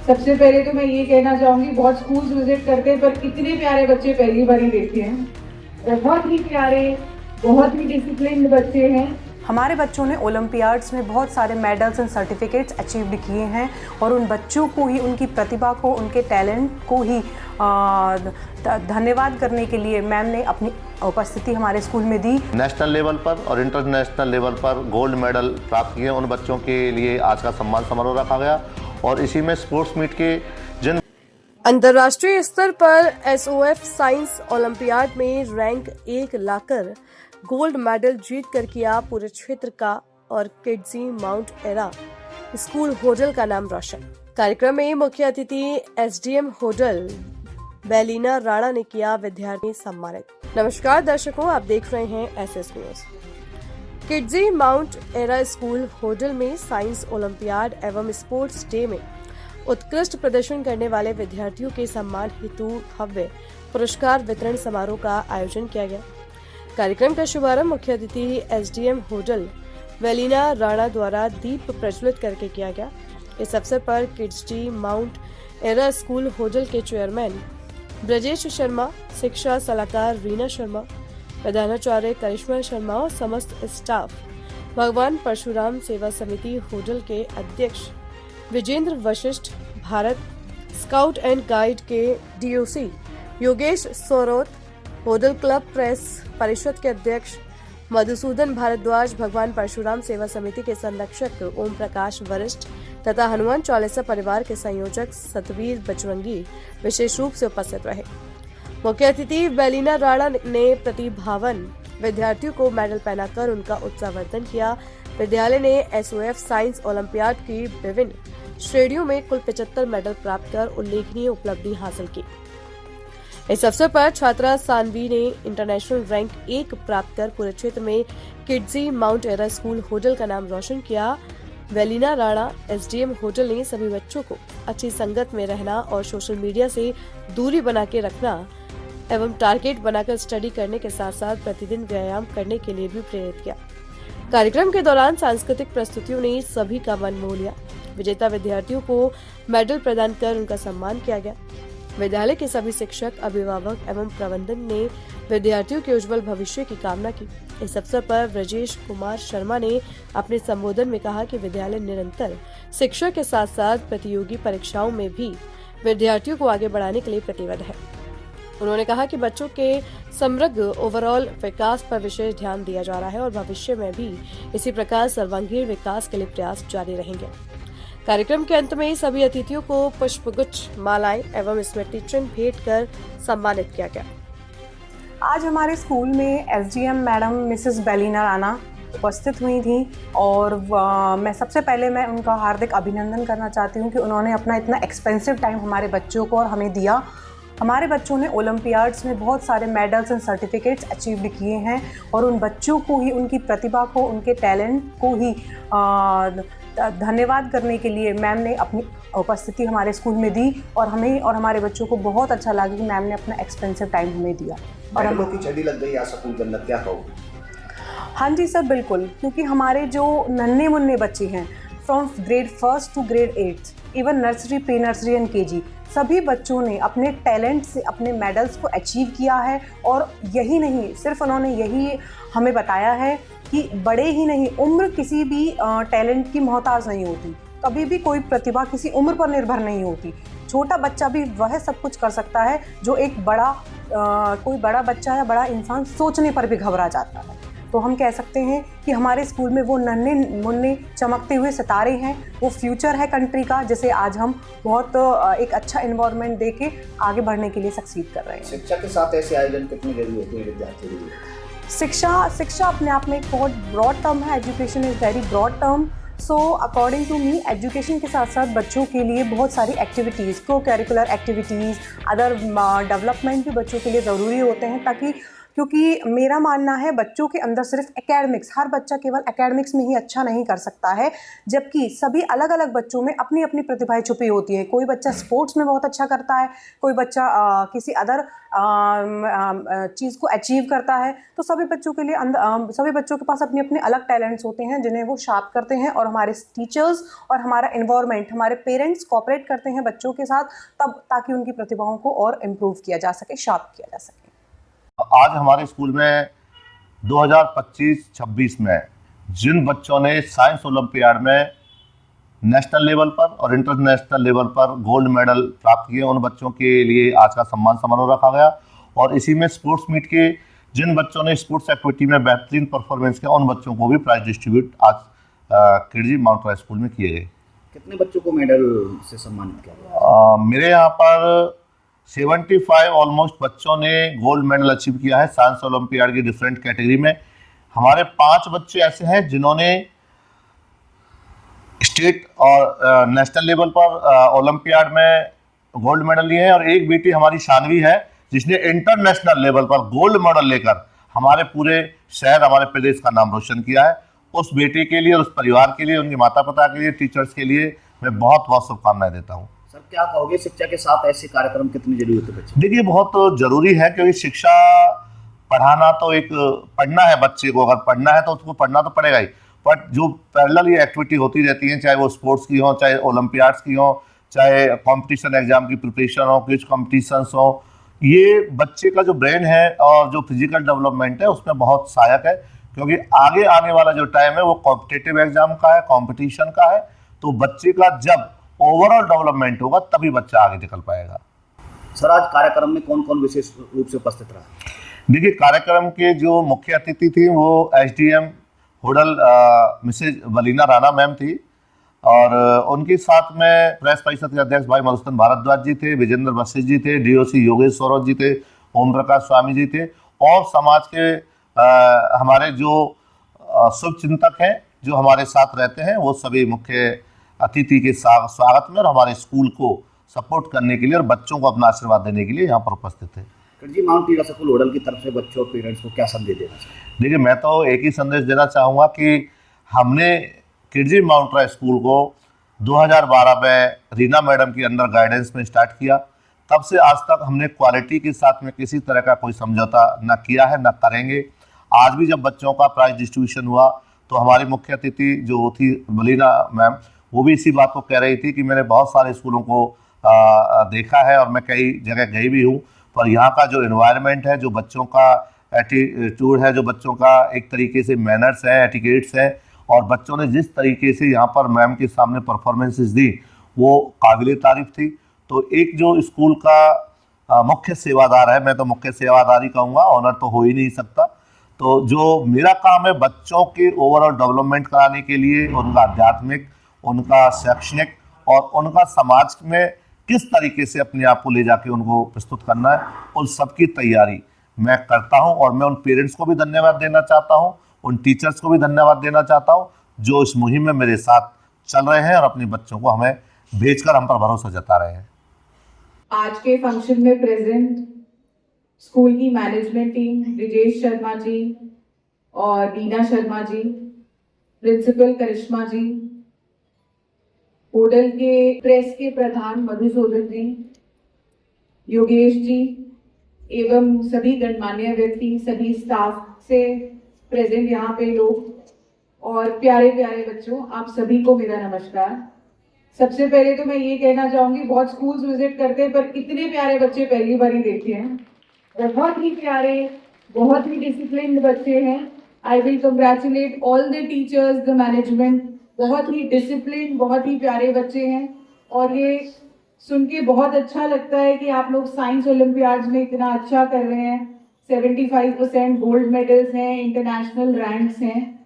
सबसे पहले तो मैं ये कहना चाहूँगी, बहुत स्कूल्स विजिट करते हैं पर इतने प्यारे बच्चे पहली बार ही देखे हैं। बहुत ही प्यारे, बहुत ही डिसिप्लिन्ड बच्चे हैं। हमारे बच्चों ने ओलंपियाड्स में बहुत सारे मेडल्स एंड सर्टिफिकेट्स अचीव किए हैं और उन बच्चों को ही, उनकी प्रतिभा को, उनके टैलेंट को ही धन्यवाद करने के लिए मैम ने अपनी उपस्थिति हमारे स्कूल में दी। नेशनल लेवल पर और इंटरनेशनल लेवल पर गोल्ड मेडल प्राप्त किए उन बच्चों के लिए आज का सम्मान समारोह रखा गया और इसी में स्पोर्ट्स मीट के जिन अंतर्राष्ट्रीय स्तर पर एसओएफ साइंस ओलंपियाड में रैंक 1 लाकर गोल्ड मेडल जीत कर किया पूरे क्षेत्र का और Kidzy mount era school Hodal का नाम रोशन। कार्यक्रम में मुख्य अतिथि एसडीएम होडल बेलिना राणा ने किया विद्यार्थी सम्मानित। नमस्कार दर्शकों, आप देख रहे हैं SS news. Kidzy mount era school Hodal में साइंस ओलंपियाड एवं स्पोर्ट्स डे में उत्कृष्ट प्रदर्शन करने वाले विद्यार्थियों के सम्मान हेतु भव्य पुरस्कार वितरण समारोह का आयोजन किया गया। कार्यक्रम का शुभारंभ मुख्य अतिथि एसडीएम होडल वेलिना राणा द्वारा दीप प्रज्वलित करके किया गया। इस अवसर पर Kidzy mount era school Hodal के चेयरमैन ब्रजेश शर्मा, शिक्षा सलाहकार रीना शर्मा, प्रधानाचार्य करिश्मा शर्मा और समस्त स्टाफ, भगवान परशुराम सेवा समिति होडल के अध्यक्ष Vijendra Vashishth, Bharat scout and guide के DOC Yogesh Sorot, Hodal club press परिषद के अध्यक्ष मधुसूदन भारद्वाज, भगवान परशुराम सेवा समिति के संरक्षक ओम प्रकाश वरिष्ठ तथा हनुमान चालीसा परिवार के संयोजक सतवीर बजरंगी विशेष रूप से उपस्थित रहे। मुख्य अतिथि बेलिना राणा ने प्रतिभावन विद्यार्थियों को मेडल पहनाकर उनका उत्साहवर्धन किया। विद्यालय ने एसओएफ साइंस ओलंपियाड की विभिन्न श्रेणियों में कुल 75 मेडल प्राप्त कर उल्लेखनीय उपलब्धि हासिल की। इस अवसर पर छात्रा सानवी ने इंटरनेशनल रैंक 1 प्राप्त कर पूरे क्षेत्र में Kidzy mount era school Hodal का नाम रोशन किया। वेलिना राणा एसडीएम होडल ने सभी बच्चों को अच्छी संगत में रहना और सोशल मीडिया से दूरी बना के रखना एवं टारगेट बनाकर स्टडी करने के साथ साथ प्रतिदिन व्यायाम करने के लिए भी प्रेरित किया। कार्यक्रम के दौरान सांस्कृतिक प्रस्तुतियों ने सभी का मन मोह लिया। विजेता विद्यार्थियों को मेडल प्रदान कर उनका सम्मान किया गया। विद्यालय के सभी शिक्षक, अभिभावक एवं प्रबंधन ने विद्यार्थियों के उज्जवल भविष्य की कामना की। इस अवसर पर ब्रजेश कुमार शर्मा ने अपने संबोधन में कहा कि विद्यालय निरंतर शिक्षा के साथ साथ प्रतियोगी परीक्षाओं में भी विद्यार्थियों को आगे बढ़ाने के लिए प्रतिबद्ध है। उन्होंने कहा कि बच्चों के समग्र ओवरऑल विकास पर विशेष ध्यान दिया जा रहा है और भविष्य में भी इसी प्रकार सर्वांगीण विकास के लिए प्रयास जारी रहेंगे। कार्यक्रम के अंत में सभी अतिथियों को पुष्पगुच्छ, मालाएं एवं स्मृति चिन्ह भेंट कर सम्मानित किया गया। आज हमारे स्कूल में एसडीएम मैडम मिसेस बेलिना राणा उपस्थित हुई थी और मैं सबसे पहले उनका हार्दिक अभिनंदन करना चाहती हूँ कि उन्होंने अपना इतना एक्सपेंसिव टाइम हमारे बच्चों को और हमें दिया। हमारे बच्चों ने ओलंपियाड्स में बहुत सारे मेडल्स एंड सर्टिफिकेट्स अचीव किए हैं और उन बच्चों को ही, उनकी प्रतिभा को, उनके टैलेंट को ही धन्यवाद करने के लिए मैम ने अपनी उपस्थिति हमारे स्कूल में दी और हमें और हमारे बच्चों को बहुत अच्छा लगा कि मैम ने अपना एक्सपेंसिव टाइम हमें दिया। और हम लोग की छड़ी लग गई आज स्कूल के अंदर, क्या कहो? हाँ जी सर, बिल्कुल, क्योंकि हमारे जो नन्हे मुन्ने बच्चे हैं from grade 1 to grade 8, even nursery, pre nursery and KG, सभी बच्चों ने अपने टैलेंट से अपने मेडल्स को अचीव किया है। और यही नहीं, सिर्फ उन्होंने यही हमें बताया है कि बड़े ही नहीं, उम्र किसी भी टैलेंट की मोहताज नहीं होती। कभी भी कोई प्रतिभा किसी उम्र पर निर्भर नहीं होती। छोटा बच्चा भी वह सब कुछ कर सकता है जो एक कोई बड़ा बच्चा या बड़ा इंसान सोचने पर भी घबरा जाता है। तो हम कह सकते हैं कि हमारे स्कूल में वो नन्हे मुन्ने चमकते हुए सितारे हैं, वो फ्यूचर है कंट्री का, जिसे आज हम बहुत एक अच्छा एनवायरनमेंट दे के आगे बढ़ने के लिए सक्सीड कर रहे हैं। शिक्षा के साथ ऐसे आयोजन कितनी जरूरी होती है विद्यार्थियों के लिए? शिक्षा अपने आप में एक बहुत ब्रॉड टर्म है। Education is very broad term. So according to me, education के साथ साथ बच्चों के लिए बहुत सारी एक्टिविटीज़, को करिकुलर एक्टिविटीज़, अदर डेवलपमेंट भी बच्चों के लिए ज़रूरी होते हैं ताकि क्योंकि मेरा मानना है बच्चों के अंदर सिर्फ एकेडमिक्स, हर बच्चा केवल एकेडमिक्स में ही अच्छा नहीं कर सकता है, जबकि सभी अलग अलग बच्चों में अपनी अपनी प्रतिभाएं छुपी होती हैं। कोई बच्चा स्पोर्ट्स में बहुत अच्छा करता है, कोई बच्चा किसी अदर चीज़ को अचीव करता है। तो सभी बच्चों के लिए सभी बच्चों के पास अपने अपने अलग टैलेंट्स होते हैं जिन्हें वो शार्प करते हैं, और हमारे टीचर्स और हमारा एनवायरनमेंट, हमारे पेरेंट्स कोऑपरेट करते हैं बच्चों के साथ, तब ताकि उनकी प्रतिभाओं को और इम्प्रूव किया जा सके, शार्प किया जा सके। आज हमारे स्कूल में 2025-26 में जिन बच्चों ने साइंस ओलंपियाड में नेशनल लेवल पर और इंटरनेशनल लेवल पर गोल्ड मेडल प्राप्त किए, उन बच्चों के लिए आज का सम्मान समारोह रखा गया। और इसी में स्पोर्ट्स मीट के जिन बच्चों ने स्पोर्ट्स एक्टिविटी में बेहतरीन परफॉर्मेंस किया, उन बच्चों को भी प्राइज डिस्ट्रीब्यूट आज किडजी माउंट एरा स्कूल में किए गए। कितने बच्चों को मेडल से सम्मानित किया गया? मेरे यहाँ पर 75 ऑलमोस्ट बच्चों ने गोल्ड मेडल अचीव किया है साइंस ओलंपियाड की डिफरेंट कैटेगरी में। हमारे 5 बच्चे ऐसे हैं जिन्होंने स्टेट और नेशनल लेवल पर ओलंपियाड में गोल्ड मेडल लिए हैं, और एक बेटी हमारी शानवी है जिसने इंटरनेशनल लेवल पर गोल्ड मेडल लेकर हमारे पूरे शहर, हमारे प्रदेश का नाम रोशन किया है। उस बेटी के लिए, उस परिवार के लिए, उनके माता पिता के लिए, टीचर्स के लिए मैं बहुत बहुत शुभकामनाएं देता हूँ। सर, क्या कहोगे, शिक्षा के साथ ऐसे कार्यक्रम कितनी जरूरी होते बच्चे? देखिए, बहुत जरूरी है, क्योंकि शिक्षा पढ़ाना तो एक पढ़ना है, बच्चे को अगर पढ़ना है तो उसको पढ़ना तो पड़ेगा ही, बट जो पैरेलल ये एक्टिविटी होती रहती है, चाहे वो स्पोर्ट्स की हो, चाहे ओलंपियाड्स की हो, चाहे कंपटीशन एग्जाम की प्रिपरेशन हो, क्विज कॉम्पिटिशन्स हो, ये बच्चे का जो ब्रेन है और जो फिजिकल डेवलपमेंट है उसमें बहुत सहायक है। क्योंकि आगे आने वाला जो टाइम है वो कॉम्पिटिटिव एग्जाम का है, कंपटीशन का है, तो बच्चे का जब ओवरऑल डेवलपमेंट होगा तभी बच्चा आगे निकल पाएगा। सर, आज कार्यक्रम में कौन कौन विशेष रूप से उपस्थित रहा? देखिए, कार्यक्रम के जो मुख्य अतिथि थी वो SDM Hodal missus Valina Rana ma'am थी, और उनके साथ में प्रेस परिषद के अध्यक्ष भाई मधुसूदन भारद्वाज जी थे, विजेंद्र वशिष्ठ जी थे, DOC योगेश सौरभ जी थे, ओम प्रकाश स्वामी जी थे, और समाज के हमारे जो शुभचिंतक हैं जो हमारे साथ रहते हैं, वो सभी मुख्य अतिथि के स्वागत में और हमारे स्कूल को सपोर्ट करने के लिए और बच्चों को अपना आशीर्वाद देने के लिए यहाँ पर उपस्थित थे। Kidzee mount era school Hodal की तरफ से बच्चों और पेरेंट्स को क्या संदेश देना चाहिए? देखिए, मैं तो एक ही संदेश देना चाहूँगा कि हमने किडजी माउंट एरा स्कूल को 2012 में रीना मैडम की अंडर गाइडेंस में स्टार्ट किया। तब से आज तक हमने क्वालिटी के साथ में किसी तरह का कोई समझौता न किया है, न करेंगे। आज भी जब बच्चों का प्राइज डिस्ट्रीब्यूशन हुआ तो हमारी मुख्य अतिथि जो थी वलीना मैम, वो भी इसी बात को कह रही थी कि मैंने बहुत सारे स्कूलों को देखा है और मैं कई जगह गई भी हूँ, पर यहाँ का जो एनवायरनमेंट है, जो बच्चों का एटीट्यूड है, जो बच्चों का एक तरीके से मैनर्स है, एटिकेट्स है, और बच्चों ने जिस तरीके से यहाँ पर मैम के सामने परफॉर्मेंसेस दी वो काबिले तारीफ थी। तो एक जो स्कूल का मुख्य सेवादार है, मैं तो मुख्य सेवादार ही कहूँगा, ऑनर तो हो ही नहीं सकता, तो जो मेरा काम है बच्चों के ओवरऑल डेवलपमेंट कराने के लिए, उनका आध्यात्मिक, उनका शैक्षणिक और उनका समाज में किस तरीके से अपने आप को ले जाके उनको प्रस्तुत करना है, उन सबकी तैयारी मैं करता हूं। और मैं उन पेरेंट्स को भी धन्यवाद देना चाहता हूं, उन टीचर्स को भी धन्यवाद देना चाहता हूं जो इस मुहिम में मेरे साथ चल रहे हैं और अपने बच्चों को हमें भेजकर हम पर भरोसा जता रहे हैं। आज के फंक्शन में प्रेजेंट स्कूल की मैनेजमेंट टीम, ब्रिजेश शर्मा जी और रीना शर्मा जी, प्रिंसिपल करिश्मा जी, होडल के प्रेस के प्रधान मधुसूदन जी, योगेश जी एवं सभी गणमान्य व्यक्ति, सभी स्टाफ से प्रेजेंट यहाँ पे लोग और प्यारे प्यारे बच्चों, आप सभी को मेरा नमस्कार। सबसे पहले तो मैं ये कहना चाहूँगी, बहुत स्कूल्स विजिट करते हैं पर इतने प्यारे बच्चे पहली बार ही देखे हैं। बहुत ही प्यारे, बहुत ही डिसिप्लिन्ड बच्चे हैं। I will congratulate all the teachers, the management. बहुत ही डिसिप्लिन, बहुत ही प्यारे बच्चे हैं और ये सुन के बहुत अच्छा लगता है कि आप लोग साइंस ओलंपियाड्स में इतना अच्छा कर रहे हैं। 75% गोल्ड मेडल्स हैं, इंटरनेशनल रैंक्स हैं।